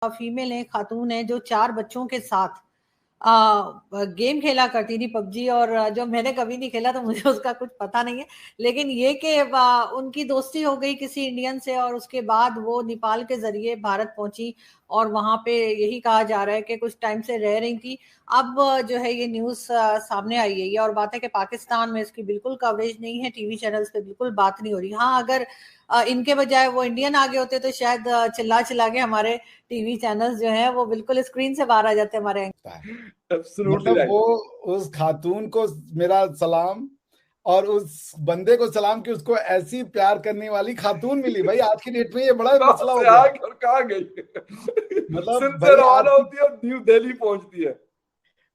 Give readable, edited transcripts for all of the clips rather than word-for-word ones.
Female है, खातून है, जो 4 बच्चों के साथ गेम खेला करती थी पबजी, और जो मैंने कभी नहीं खेला तो मुझे उसका कुछ पता नहीं है। लेकिन ये कि उनकी दोस्ती हो गई किसी इंडियन से, और उसके बाद वो नेपाल के जरिए भारत पहुंची, और वहां पे यही कहा जा रहा है कि कुछ टाइम से रह रही थी। अब जो है ये न्यूज सामने आई है। ये और बात है कि पाकिस्तान में इसकी बिल्कुल कवरेज नहीं है, टीवी चैनल्स पे बिल्कुल बात नहीं हो रही। हाँ, अगर इनके बजाय वो इंडियन आगे होते तो शायद चिल्ला चिल्ला के हमारे टीवी चैनल्स जो हैं वो बिल्कुल स्क्रीन से बाहर आ जाते हमारे। मतलब वो उस खातून को मेरा सलाम, और उस बंदे को सलाम कि उसको ऐसी प्यार करने वाली खातून मिली। भाई आज की डेट में ये बड़ा मसला हो गया। और कहाँ गई मतलब सिंध से रवाना होती है और न्यू दिल्ली पहुंचती है।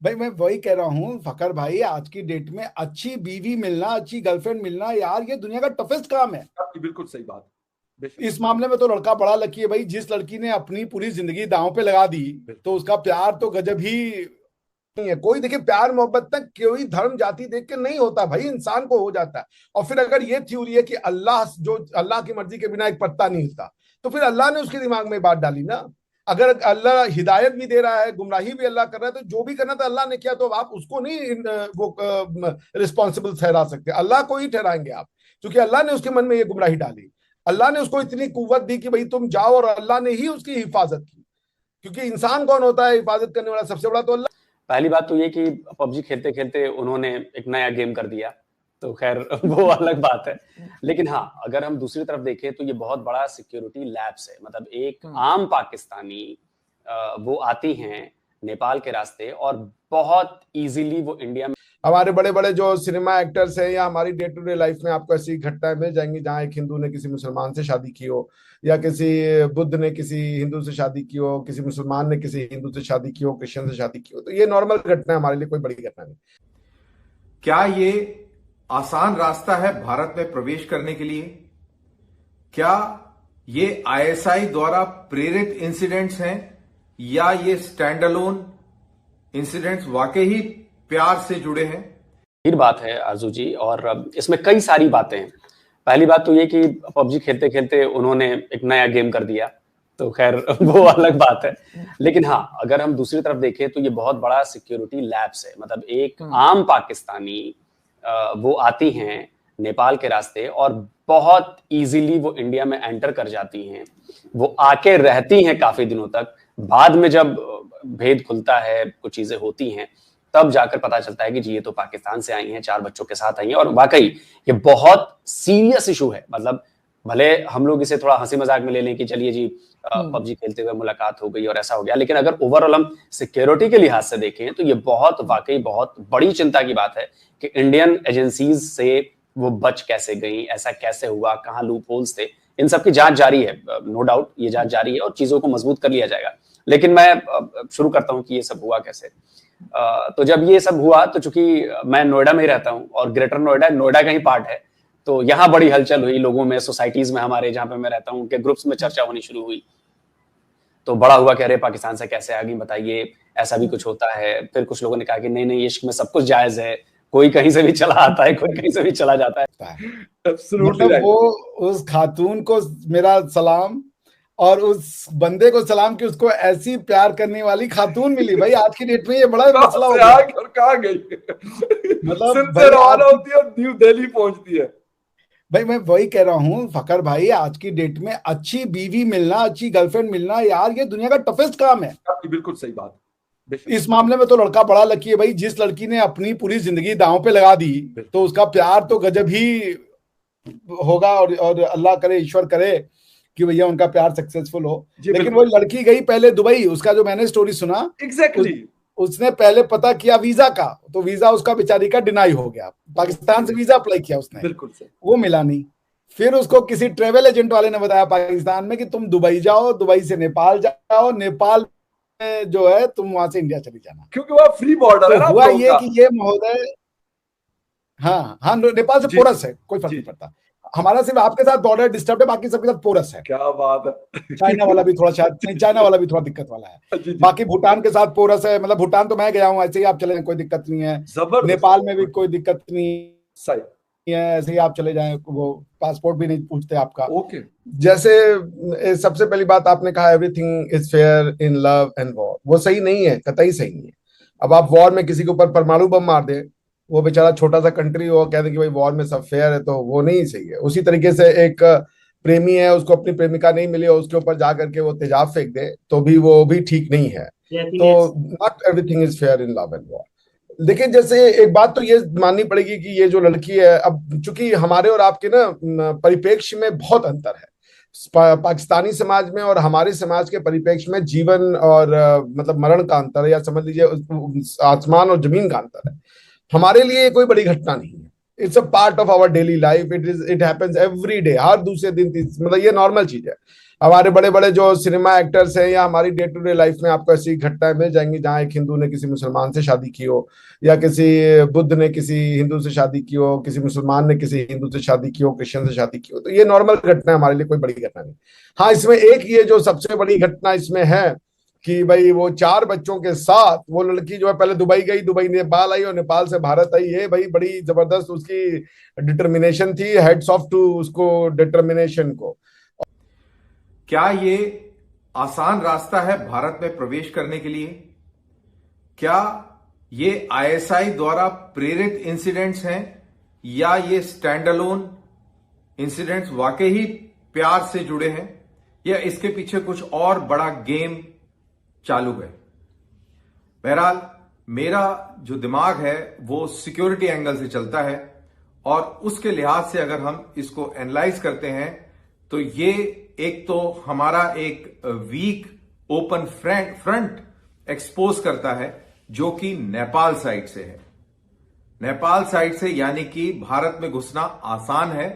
भाई मैं वही कह रहा हूँ फकर भाई, आज की डेट में अच्छी बीवी मिलना, अच्छी गर्लफ्रेंड मिलना, यार ये दुनिया का टफेस्ट काम है। बिल्कुल सही बात। इस मामले में तो लड़का बड़ा लकी है भाई। जिस लड़की ने अपनी पूरी जिंदगी दांव पे लगा दी, तो उसका प्यार तो गजब ही नहीं है। कोई देखिए, प्यार मोहब्बत तक कोई धर्म जाति देख के नहीं होता भाई, इंसान को हो जाता है। और फिर अगर ये थ्योरी है कि अल्लाह की मर्जी के बिना एक पत्ता नहीं हिलता, तो फिर अल्लाह ने उसके दिमाग में बात डाली ना। अगर अल्लाह हिदायत भी दे रहा है, गुमराही भी अल्लाह कर रहा है, तो जो भी करना था अल्लाह ने किया, तो आप उसको नहीं वो रिस्पॉन्सिबल ठहरा सकते। अल्लाह को ही ठहराएंगे आप, क्योंकि अल्लाह ने उसके मन में ये गुमराही डाली। अल्लाह ने उसको इतनी कुव्वत दी कि भाई तुम जाओ, और अल्लाह ने ही उसकी हिफाजत की। क्योंकि इंसान कौन होता है हिफाजत करने वाला? सबसे बड़ा तो अल्लाह। पहली बात तो ये कि पबजी खेलते खेलते उन्होंने एक नया गेम कर दिया, तो खैर वो अलग बात है। लेकिन हाँ, अगर हम दूसरी तरफ देखें तो ये बहुत बड़ा सिक्योरिटी लैप्स है। मतलब एक आम पाकिस्तानी वो आती हैं नेपाल के रास्ते, और बहुत इजीली वो इंडिया में। हमारे बड़े बड़े जो सिनेमा एक्टर्स हैं, या हमारी डे टू डे लाइफ में आपको ऐसी घटनाएं मिल जाएंगी जहां एक हिंदू ने किसी मुसलमान से शादी की हो, या किसी बुद्ध ने किसी हिंदू से शादी की हो, किसी मुसलमान ने किसी हिंदू से शादी की हो, क्रिश्चियन से शादी की हो। तो ये नॉर्मल घटना है हमारे लिए, कोई बड़ी घटना नहीं। क्या ये आसान रास्ता है भारत में प्रवेश करने के लिए? क्या ये आईएसआई द्वारा प्रेरित इंसिडेंट्स हैं, या ये स्टैंड अलोन इंसिडेंट्स वाकई ही प्यार से जुड़े हैं? फिर बात है आरजू जी, और इसमें कई सारी बातें हैं। पहली बात तो ये कि पबजी खेलते खेलते उन्होंने एक नया गेम कर दिया, तो खैर वो अलग बात है। लेकिन हाँ, अगर हम दूसरी तरफ देखें तो ये बहुत बड़ा सिक्योरिटी लैप्स है। मतलब एक आम पाकिस्तानी वो आती हैं नेपाल के रास्ते, और बहुत इजीली वो इंडिया में एंटर कर जाती हैं। वो आके रहती हैं काफी दिनों तक। बाद में जब भेद खुलता है, कुछ चीजें होती हैं, तब जाकर पता चलता है कि जी ये तो पाकिस्तान से आई हैं, 4 बच्चों के साथ आई हैं। और वाकई ये बहुत सीरियस इशू है। मतलब भले हम लोग इसे थोड़ा हंसी मजाक में ले लें कि चलिए जी पबजी खेलते हुए मुलाकात हो गई और ऐसा हो गया, लेकिन अगर ओवरऑल हम सिक्योरिटी के लिहाज से देखें तो ये वाकई बहुत बड़ी चिंता की बात है कि इंडियन एजेंसीज से वो बच कैसे गई, ऐसा कैसे हुआ, कहाँ लूप होल्स थे। इन सब की जांच जारी है, नो डाउट ये जांच जारी है, और चीजों को मजबूत कर लिया जाएगा। लेकिन मैं शुरू करता हूँ कि ये सब हुआ कैसे। तो जब ये सब हुआ, तो चूंकि मैं नोएडा में ही रहता हूँ, और ग्रेटर नोएडा का ही पार्ट है, तो यहाँ बड़ी हलचल हुई लोगों में, सोसाइटीज में, हमारे जहाँ पे मैं रहता हूँ के ग्रुप्स में चर्चा होनी शुरू हुई। तो बड़ा हुआ, कह रहे पाकिस्तान से कैसे आ गई, बताइए, ऐसा भी कुछ होता है। फिर कुछ लोगों ने कहा कि नहीं नहीं, इश्क में सब कुछ जायज है, कोई कहीं से भी चला आता है, कोई कहीं से भी चला जाता है। मतलब वो उस खातून को मेरा सलाम, और उस बंदे को सलाम कि उसको ऐसी प्यार करने वाली खातून मिली। भाई आज की डेट में ये बड़ा मसला हो गया। और कहाँ गई मतलब सिंध से रवाना होती है और न्यू दिल्ली पहुंचती है। भाई मैं वही कह रहा हूँ फकर भाई, आज की डेट में अच्छी बीवी मिलना, अच्छी गर्लफ्रेंड मिलना, यार ये दुनिया का टफेस्ट काम है। बिल्कुल सही बात। इस मामले में तो लड़का बड़ा लकी है भाई। जिस लड़की ने अपनी पूरी जिंदगी दांव पे लगा दी, तो उसका प्यार तो गजब ही होगा, और अल्लाह करे, ईश्वर करे कि भैया उनका प्यार सक्सेसफुल हो। लेकिन वो लड़की गई पहले दुबई। उसका जो मैंने स्टोरी सुना, एग्जैक्टली उसने पहले पता किया वीजा का, तो वीजा उसका बेचारी का डिनाई हो गया। पाकिस्तान से वीजा अप्लाई किया उसने, बिल्कुल सही, वो मिला नहीं। फिर उसको किसी ट्रेवल एजेंट वाले ने बताया पाकिस्तान में कि तुम दुबई जाओ, दुबई से नेपाल जाओ, नेपाल में जो है तुम वहां से इंडिया चली जाना, क्योंकि वह फ्री बॉर्डर है ना। हुआ ये कि ये महोदय, हाँ नेपाल से पोरस है, कोई फर्क नहीं पड़ता। हमारा सिर्फ आपके साथ बॉर्डर डिस्टर्ब है, बाकी सबके साथ पोरस है। क्या बात है। चाइना वाला भी थोड़ा शायद नहीं, चाइना वाला भी थोड़ा दिक्कत वाला है। बाकी भूटान के साथ पोरस है। मतलब भूटान तो मैं गया हूँ, ऐसे ही आप चले, कोई दिक्कत नहीं है। नेपाल में भी कोई दिक्कत नहीं। सही। ऐसे ही आप चले जाएं, वो पासपोर्ट भी नहीं पूछते आपका। ओके। जैसे सबसे पहली बात आपने कहा everything is fair in love and war, वो सही नहीं है, कतई सही नहीं है। अब आप वॉर में किसी के ऊपर परमाणु बम मार दे, वो बेचारा छोटा सा कंट्री हो, कहते कि भाई वॉर में सब फेयर है, तो वो नहीं सही है। उसी तरीके से एक प्रेमी है, उसको अपनी प्रेमिका नहीं मिली और उसके ऊपर जा करके वो तेजाब फेंक दे, तो भी वो भी ठीक नहीं है। तो not everything is fair in love and war. देखिए, जैसे एक बात तो ये माननी पड़ेगी कि ये जो लड़की है, अब चूंकि हमारे और आपके ना परिप्रेक्ष्य में बहुत अंतर है, पाकिस्तानी समाज में और हमारे समाज के परिप्रेक्ष्य में जीवन और मतलब मरण का अंतर है, या समझ लीजिए आसमान और जमीन का अंतर है। हमारे लिए ये कोई बड़ी घटना नहीं है, it's a part of our daily life, it happens every day, हर दूसरे दिन, मतलब ये नॉर्मल चीज है। हमारे बड़े बड़े जो सिनेमा एक्टर्स हैं या हमारी डे टू डे लाइफ में आपको ऐसी घटनाएं मिल जाएंगी जहां एक हिंदू ने किसी मुसलमान से शादी की हो, या किसी बुद्ध ने किसी हिंदू से शादी की हो, किसी मुसलमान ने किसी हिंदू से शादी की हो, क्रिश्चियन से शादी की हो। तो ये नॉर्मल घटना है, हमारे लिए कोई बड़ी घटना नहीं। हाँ, इसमें एक ये जो सबसे बड़ी घटना इसमें है कि भाई वो 4 बच्चों के साथ वो लड़की जो है पहले दुबई गई, दुबई नेपाल आई और नेपाल से भारत आई। ये भाई बड़ी जबरदस्त उसकी डिटर्मिनेशन थी, हेड्स ऑफ टू उसको डिटर्मिनेशन को। क्या ये आसान रास्ता है भारत में प्रवेश करने के लिए? क्या ये आईएसआई द्वारा प्रेरित इंसिडेंट्स हैं या ये स्टैंड अलोन इंसिडेंट्स वाकई ही प्यार से जुड़े हैं, या इसके पीछे कुछ और बड़ा गेम चालू है? बहरहाल मेरा जो दिमाग है वो सिक्योरिटी एंगल से चलता है, और उसके लिहाज से अगर हम इसको एनालाइज करते हैं तो ये एक तो हमारा एक वीक ओपन फ्रंट एक्सपोज करता है जो कि नेपाल साइड से है। नेपाल साइड से यानी कि भारत में घुसना आसान है,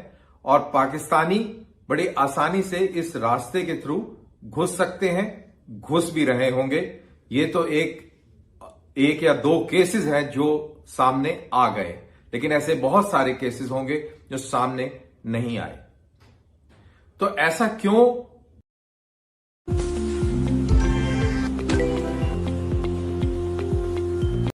और पाकिस्तानी बड़ी आसानी से इस रास्ते के थ्रू घुस सकते हैं, घुस भी रहे होंगे। ये तो एक या 2 केसेस हैं जो सामने आ गए, लेकिन ऐसे बहुत सारे केसेस होंगे जो सामने नहीं आए। तो ऐसा क्यों